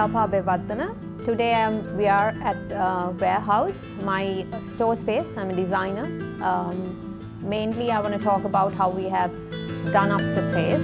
Shilapa Bevattana. Today we are at warehouse, my store space. I'm a designer. Mainly I want to talk about how we have done up the place.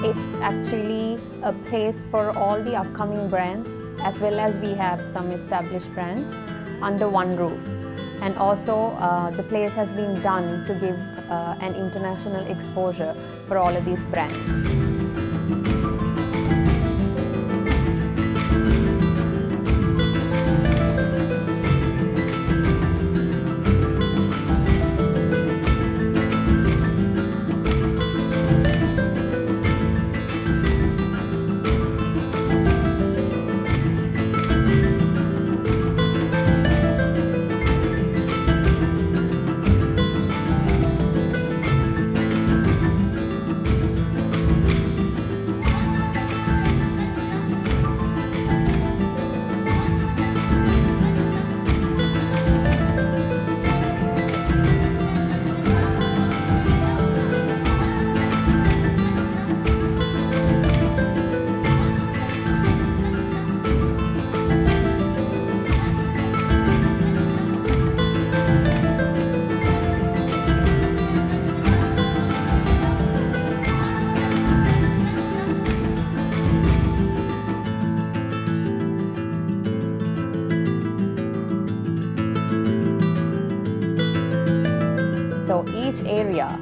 It's actually a place for all the upcoming brands, as well as we have some established brands under one roof. And also the place has been done to give an international exposure for all of these brands. So each area,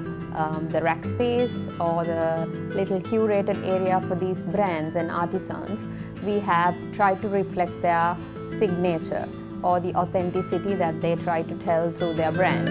the rack space or the little curated area for these brands and artisans, we have tried to reflect their signature or the authenticity that they try to tell through their brand.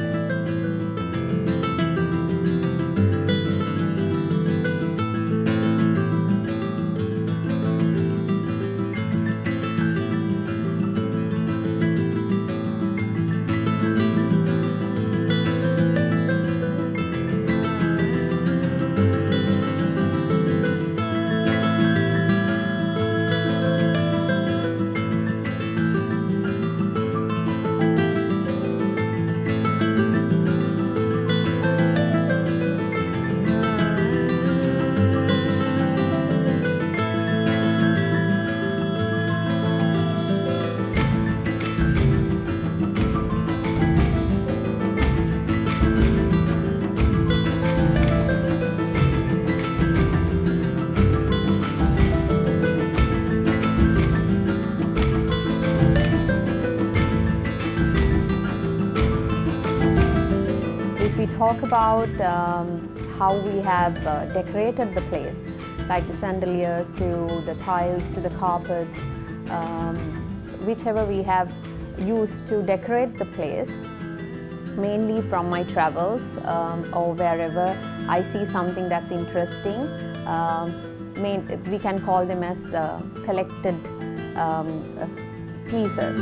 If we talk about how we have decorated the place, like the chandeliers to the tiles to the carpets, whichever we have used to decorate the place, mainly from my travels or wherever I see something that's interesting, we can call them as collected pieces.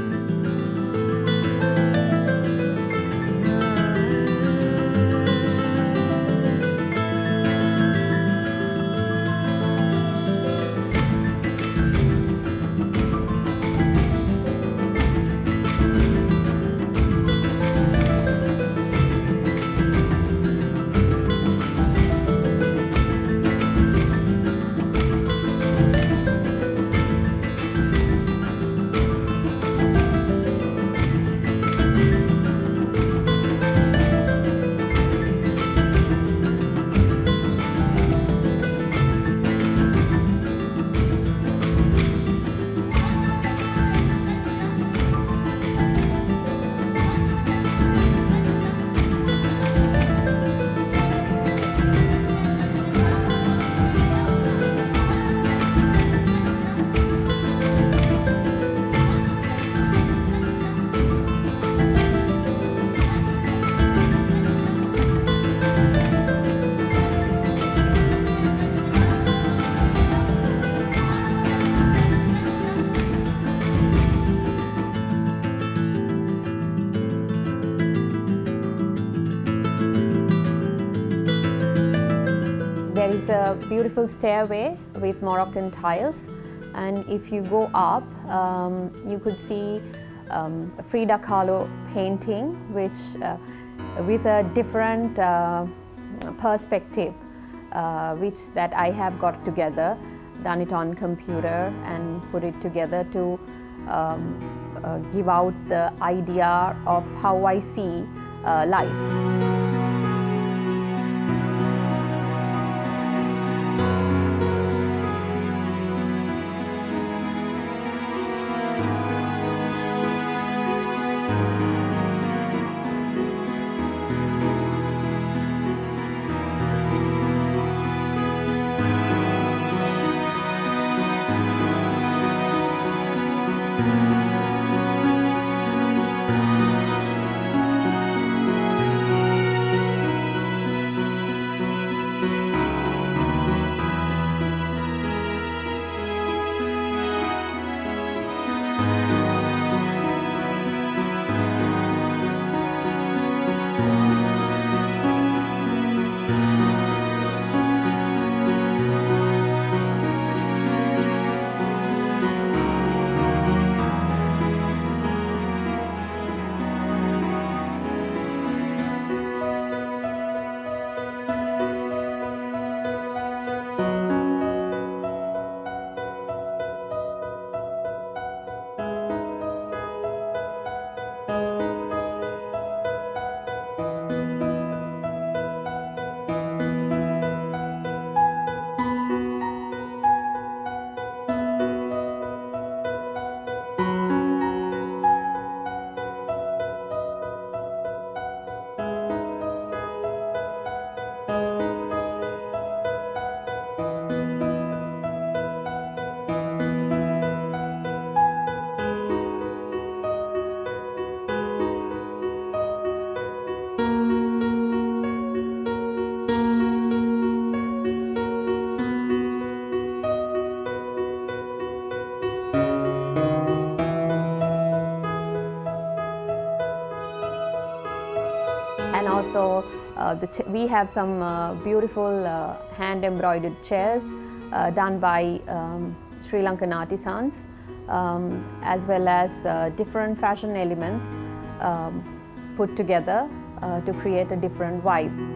is a beautiful stairway with Moroccan tiles, and if you go up, you could see a Frida Kahlo painting, which with a different perspective, which that I have got together, done it on computer and put it together to give out the idea of how I see life. And also we have some beautiful hand embroidered chairs done by Sri Lankan artisans, as well as different fashion elements put together to create a different vibe.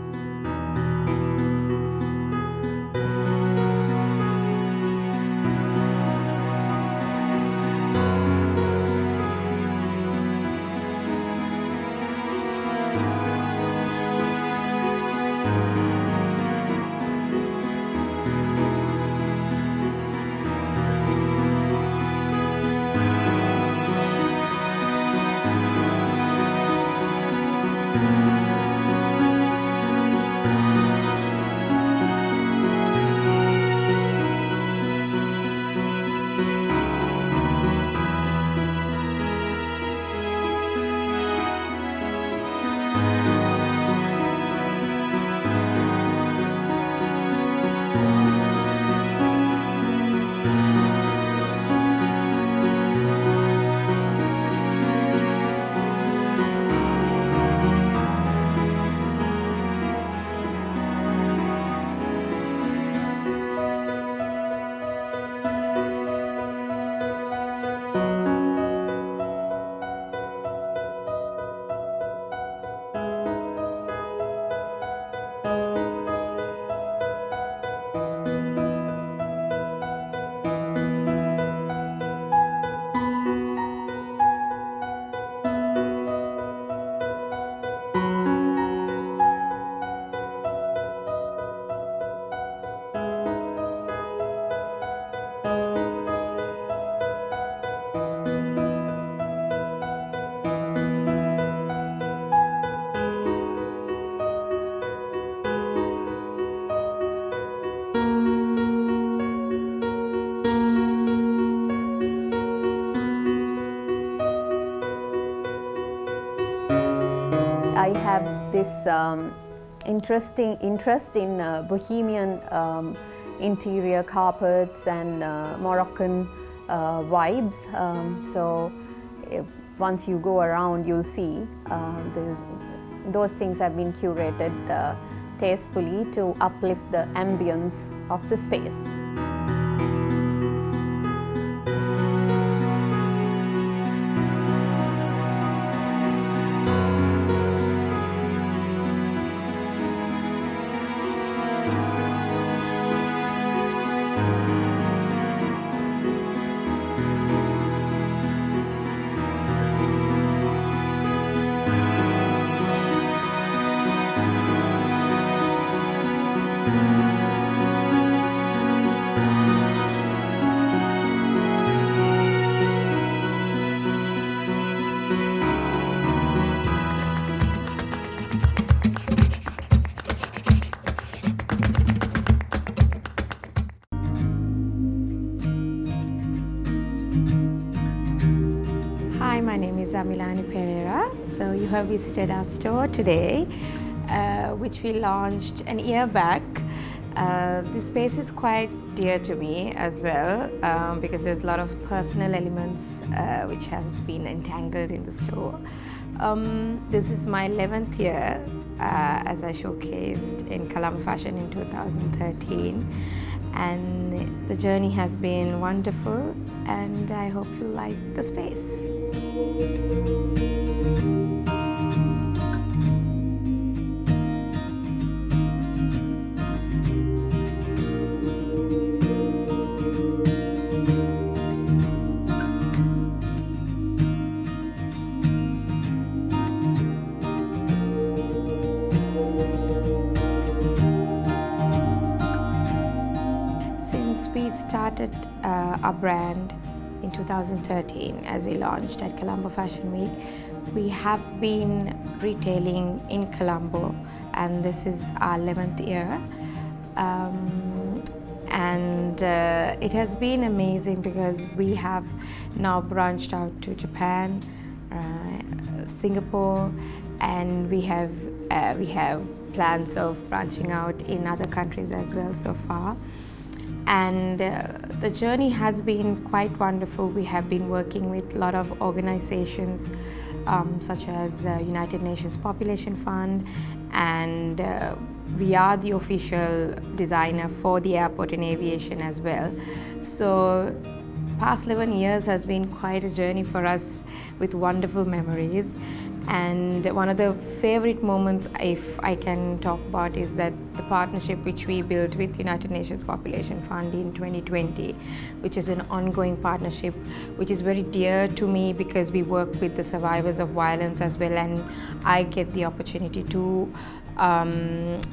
I have this interest in bohemian interior carpets and Moroccan vibes. So once you go around, you'll see those things have been curated tastefully to uplift the ambience of the space. Hi, my name is Amilani Perera. So you have visited our store today, which we launched an year back. This space is quite dear to me as well, because there's a lot of personal elements which have been entangled in the store. This is my 11th year as I showcased in Colombo Fashion in 2013, and the journey has been wonderful, and I hope you like the space. Since we started our brand in 2013, as we launched at Colombo Fashion Week, we have been retailing in Colombo, and this is our 11th year. It has been amazing because we have now branched out to Japan, Singapore, and we have plans of branching out in other countries as well so far. And the journey has been quite wonderful. We have been working with a lot of organizations such as United Nations Population Fund, and we are the official designer for the airport and aviation as well. So past 11 years has been quite a journey for us with wonderful memories. And one of the favorite moments, if I can talk about, is that the partnership which we built with United Nations Population Fund in 2020, which is an ongoing partnership which is very dear to me because we work with the survivors of violence as well, and I get the opportunity to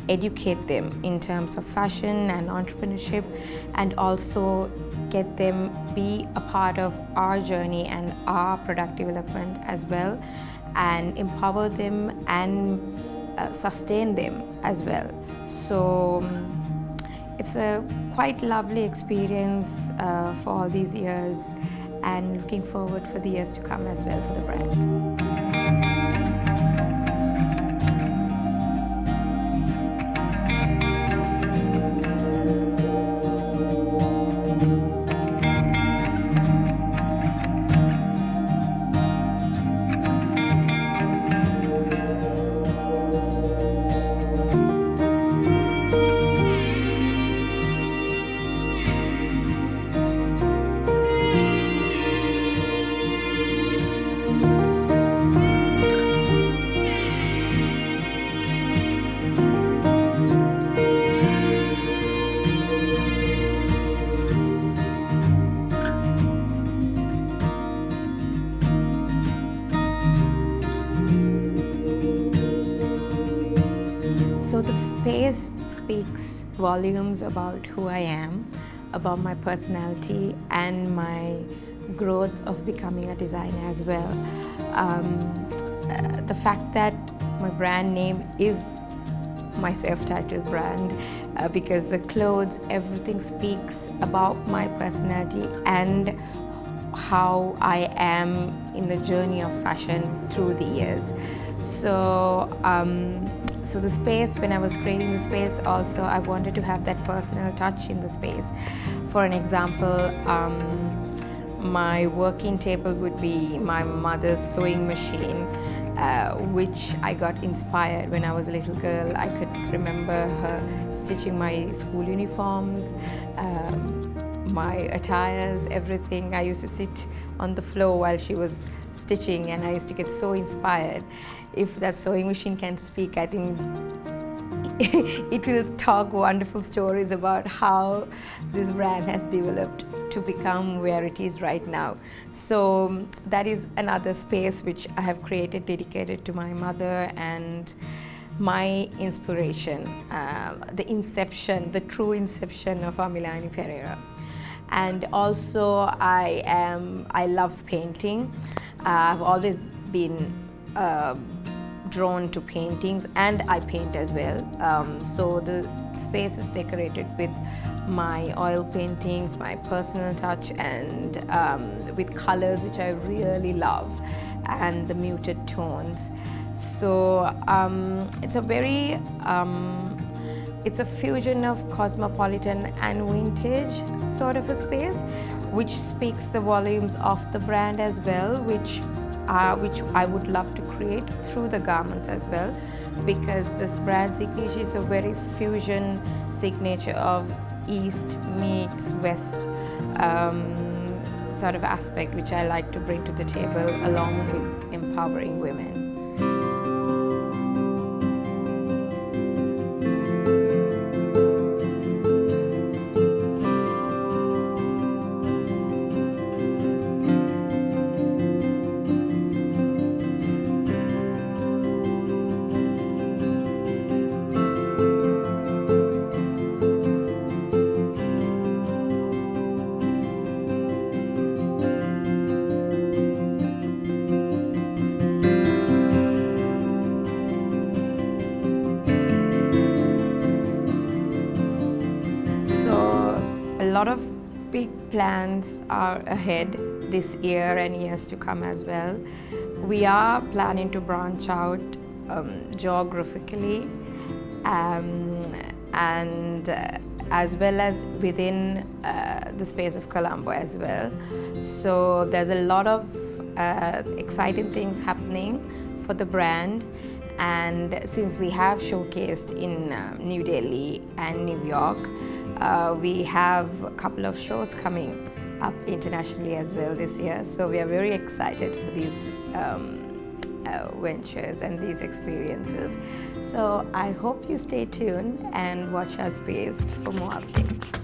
educate them in terms of fashion and entrepreneurship, and also get them be a part of our journey and our product development as well, and empower them and sustain them as well. So it's a quite lovely experience for all these years, and looking forward for the years to come as well for the brand. So the space speaks volumes about who I am, about my personality and my growth of becoming a designer as well. The fact that my brand name is my self-titled brand, because the clothes, everything speaks about my personality and how I am in the journey of fashion through the years. So the space, when I was creating the space also, I wanted to have that personal touch in the space. For an example, my working table would be my mother's sewing machine, which I got inspired when I was a little girl. I could remember her stitching my school uniforms, my attires, everything. I used to sit on the floor while she was stitching, and I used to get so inspired. If that sewing machine can speak, I think it will talk wonderful stories about how this brand has developed to become where it is right now. So that is another space which I have created dedicated to my mother and my inspiration, the true inception of Amilani Perera. And also I love painting. I've always been drawn to paintings, and I paint as well. So the space is decorated with my oil paintings, my personal touch, and with colors which I really love, and the muted tones. So it's a fusion of cosmopolitan and vintage sort of a space, which speaks the volumes of the brand as well, which I would love to create through the garments as well, because this brand signature is a very fusion signature of East meets West sort of aspect, which I like to bring to the table along with empowering women. A lot of big plans are ahead this year and years to come as well. We are planning to branch out geographically and as well as within the space of Colombo as well. So there's a lot of exciting things happening for the brand. And since we have showcased in New Delhi and New York, we have a couple of shows coming up internationally as well this year. So we are very excited for these ventures and these experiences. So I hope you stay tuned and watch our space for more updates.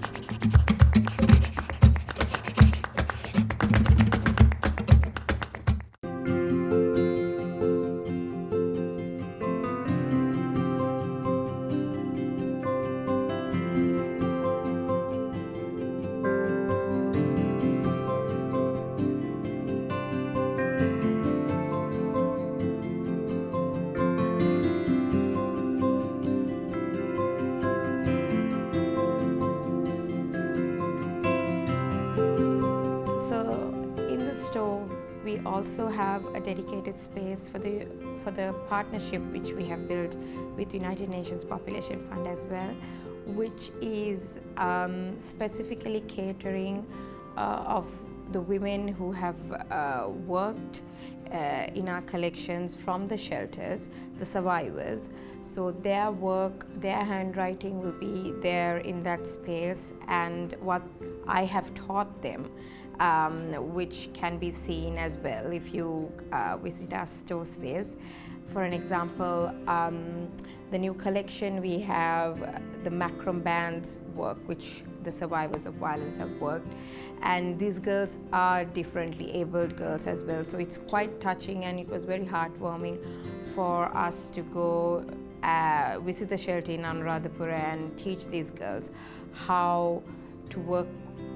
We also have a dedicated space for the partnership which we have built with United Nations Population Fund as well, which is specifically catering of the women who have worked in our collections from the shelters, the survivors. So their work, their handwriting will be there in that space, and what I have taught them, which can be seen as well if you visit our store space. For an example, the new collection we have the macram bands work, which the survivors of violence have worked, and these girls are differently abled girls as well, so it's quite touching, and it was very heartwarming for us to go visit the shelter in Anuradhapura and teach these girls how to work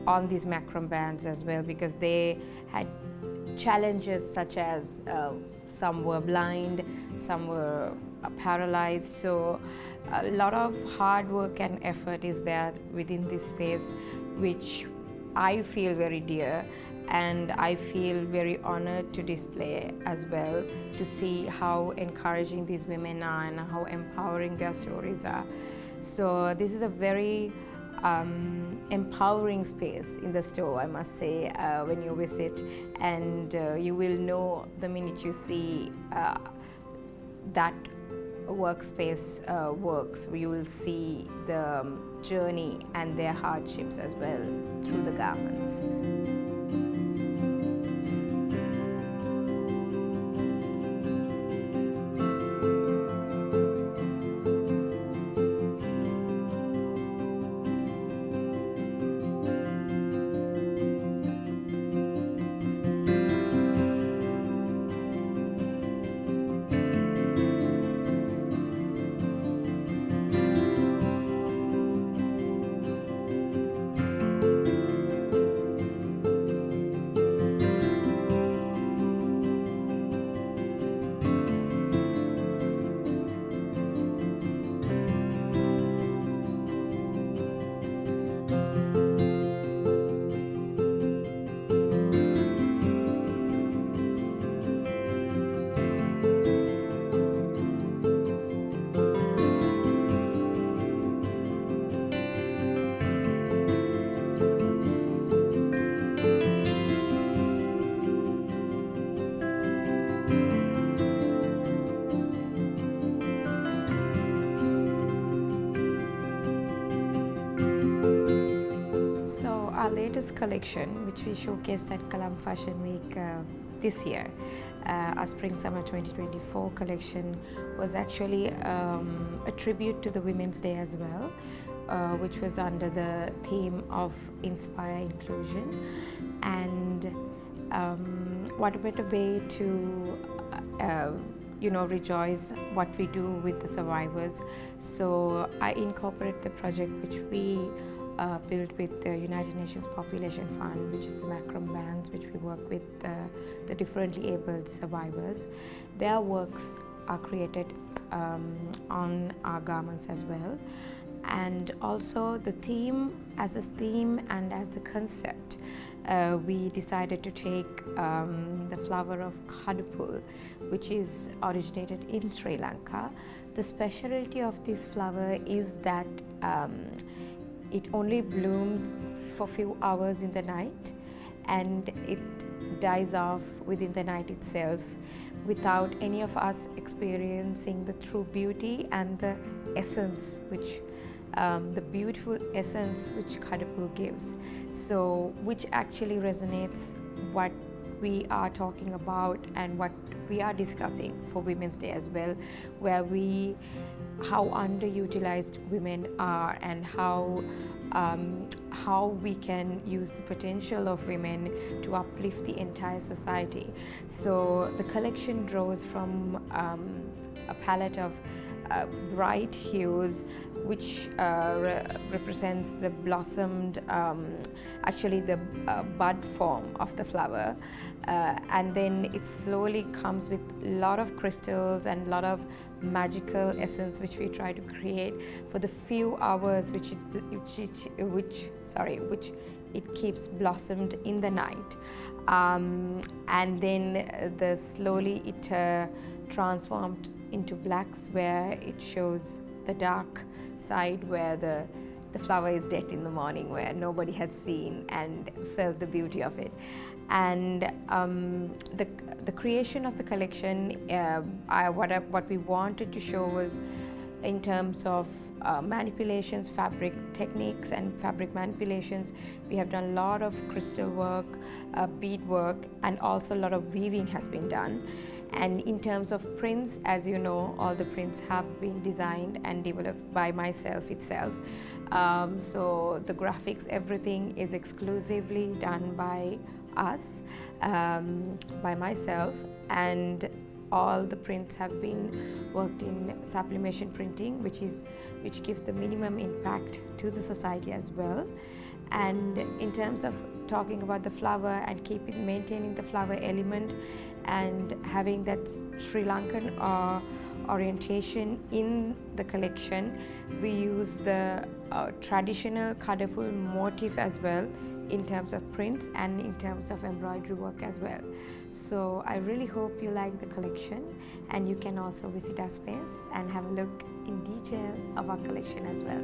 on these macram bands as well, because they had challenges such as some were blind, some were paralyzed. So a lot of hard work and effort is there within this space, which I feel very dear, and I feel very honored to display as well, to see how encouraging these women are and how empowering their stories are. So this is a very empowering space in the store, I must say, when you visit, and you will know the minute you see that workspace works. You will see the journey and their hardships as well through the garments. Our latest collection, which we showcased at Kalam Fashion Week this year, our Spring Summer 2024 collection, was actually a tribute to the Women's Day as well, which was under the theme of Inspire Inclusion. And what a better way to rejoice what we do with the survivors. So I incorporate the project which we built with the United Nations Population Fund, which is the macron bands, which we work with the differently abled survivors. Their works are created on our garments as well. And also the theme, as a theme and as the concept, we decided to take the flower of Kadupul, which is originated in Sri Lanka. The specialty of this flower is that it only blooms for a few hours in the night, and it dies off within the night itself without any of us experiencing the true beauty and the essence which the beautiful essence which Kadupul gives. So which actually resonates what we are talking about and what we are discussing for Women's Day as well, where how underutilized women are and how we can use the potential of women to uplift the entire society. So the collection draws from a palette of bright hues, which represents the blossomed, actually the bud form of the flower, and then it slowly comes with a lot of crystals and a lot of magical essence which we try to create for the few hours which it keeps blossomed in the night, and then slowly it transformed into blacks, where it shows the dark side where the flower is dead in the morning, where nobody had seen and felt the beauty of it. And the creation of the collection, what we wanted to show was in terms of manipulations, fabric techniques and fabric manipulations. We have done a lot of crystal work, bead work, and also a lot of weaving has been done. And in terms of prints, as you know, all the prints have been designed and developed by myself itself. So the graphics, everything is exclusively done by us, by myself, and all the prints have been worked in sublimation printing, which gives the minimum impact to the society as well. And in terms of talking about the flower and maintaining the flower element and having that Sri Lankan orientation in the collection, we use the traditional Kadupul motif as well in terms of prints and in terms of embroidery work as well. So I really hope you like the collection, and you can also visit our space and have a look in detail of our collection as well.